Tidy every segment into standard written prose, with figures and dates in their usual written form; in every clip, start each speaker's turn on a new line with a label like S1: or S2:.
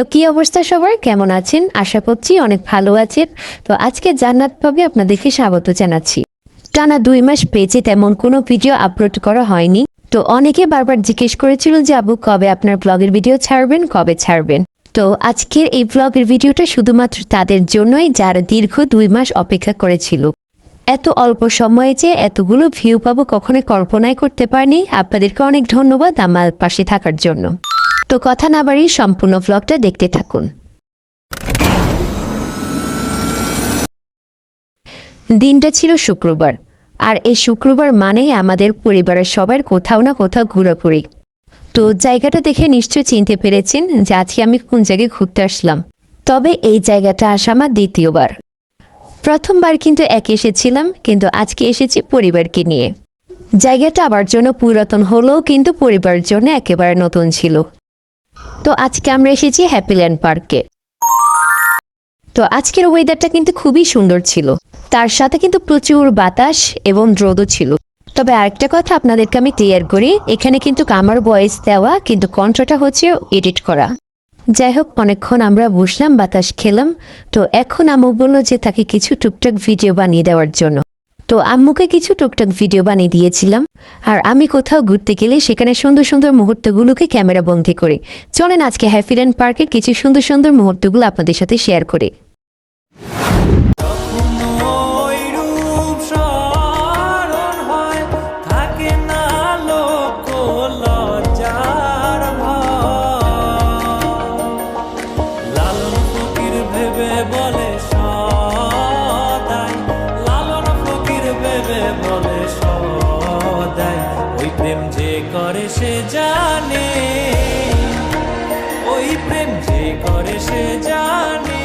S1: তো কি অবস্থা সবার, কেমন আছেন? আশা করছি অনেক ভালো আছেন। তো আজকে জান্নাত ভাবে আপনাদেরকে স্বাগত জানাচ্ছি। টানা 2 মাস পেজে তেমন কোনো ভিডিও আপলোড করা হয়নি। তো অনেকে বারবার জিজ্ঞেস করেছিল যে আপু কবে আপনার ব্লগের ভিডিও ছাড়বেন, কবে ছাড়বেন। তো আজকের এই ব্লগের ভিডিওটা শুধুমাত্র তাদের জন্যই যারা দীর্ঘ 2 মাস অপেক্ষা করেছিল। এত অল্প সময়ে যে এতগুলো ভিউ পাবো কখনো কল্পনাই করতে পারিনি। আপনাদেরকে অনেক ধন্যবাদ আমার পাশে থাকার জন্য। তো কথা না বাড়িয়ে সম্পূর্ণ ব্লগটা দেখতে থাকুন। দিনটা ছিল শুক্রবার, আর এই শুক্রবার মানেই আমাদের পরিবারের সবার কোথাও না কোথাও ঘোরাঘুরি। তো জায়গাটা দেখে নিশ্চয় চিনতে পেরেছেন যে আজকে আমি কোন জায়গায় ঘুরতে আসলাম। তবে এই জায়গাটা আসা আমার দ্বিতীয়বার। প্রথমবার কিন্তু একে এসেছিলাম, কিন্তু আজকে এসেছি পরিবারকে নিয়ে। জায়গাটা আবার জন্য পুরাতন হলেও কিন্তু পরিবারের জন্য একেবারে নতুন ছিল। তো আজকে আমরা এসেছি হ্যাপিল্যান্ড পার্কে। তো আজকের ওয়েদারটা কিন্তু খুবই সুন্দর ছিল, তার সাথে কিন্তু প্রচুর বাতাস এবং রোদও ছিল। তবে আরেকটা কথা আপনাদেরকে আমি ক্লিয়ার করি, এখানে কিন্তু আমার ভয়েস দেওয়া, কিন্তু কণ্ঠটা হচ্ছে এডিট করা। যাই হোক, অনেকক্ষণ আমরা বসলাম, বাতাস খেলাম। তো এখন আম্মু বললো যে তাকে কিছু টুকটাক ভিডিও বানিয়ে দেওয়ার জন্য। তো আম্মুকে কিছু টুকটাক ভিডিও বানিয়ে দিয়েছিলাম। আর আমি কোথাও ঘুরতে গেলে সেখানে সুন্দর সুন্দর মুহূর্তগুলোকে ক্যামেরা বন্দি করি। চলেন আজকে হ্যাপিল্যান্ড পার্কের কিছু সুন্দর সুন্দর মুহূর্তগুলো আপনাদের সাথে শেয়ার করি।
S2: প্রেম যে করে সে জানে, ওই প্রেম যে করে সে জানে,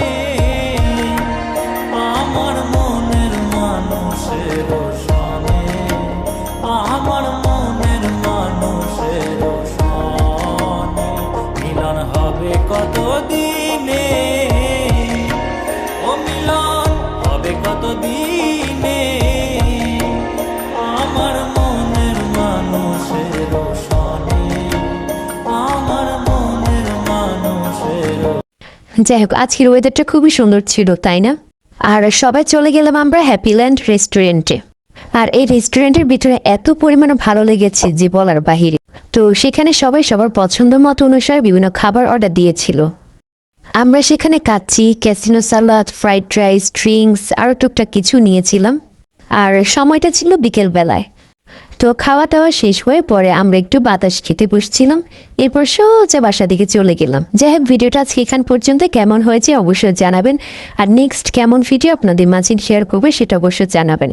S2: আমার মনের মানুষের সনে, আমার মনের মানুষের সনে মিলন হবে কত দিনে, ও মিলন হবে কত দিনে, আমার মনের মানুষের সনে, আমার মনের মানুষের।
S1: যাই হোক, আজকের ওয়েদারটা খুবই সুন্দর ছিল, তাই না? আর সবাই চলে গেলাম আমরা হ্যাপিল্যান্ড রেস্টুরেন্টে। আর এই রেস্টুরেন্টের ভিতরে এত পরিমাণে ভালো লেগেছে যে বলার বাহিরে। তো সেখানে সবাই সবার পছন্দ মতো অনুসারে বিভিন্ন খাবার অর্ডার দিয়েছিল। আমরা সেখানে কাচ্চি, ক্যাসিনো সালাদ, ফ্রাইড রাইস, ড্রিঙ্কস আরও টুকটাক কিছু নিয়েছিলাম। আর সময়টা ছিল বিকেল বেলায়। তো খাওয়া দাওয়া শেষ হয়ে পরে আমরা একটু বাতাস খেতে বসছিলাম। এরপর সোজা বাসা দিকে চলে গেলাম। যাই হোক, ভিডিওটা আজকে এখান পর্যন্ত কেমন হয়েছে অবশ্যই জানাবেন। আর নেক্সট কেমন ভিডিও আপনাদের মাঝে শেয়ার করবে সেটা অবশ্যই জানাবেন।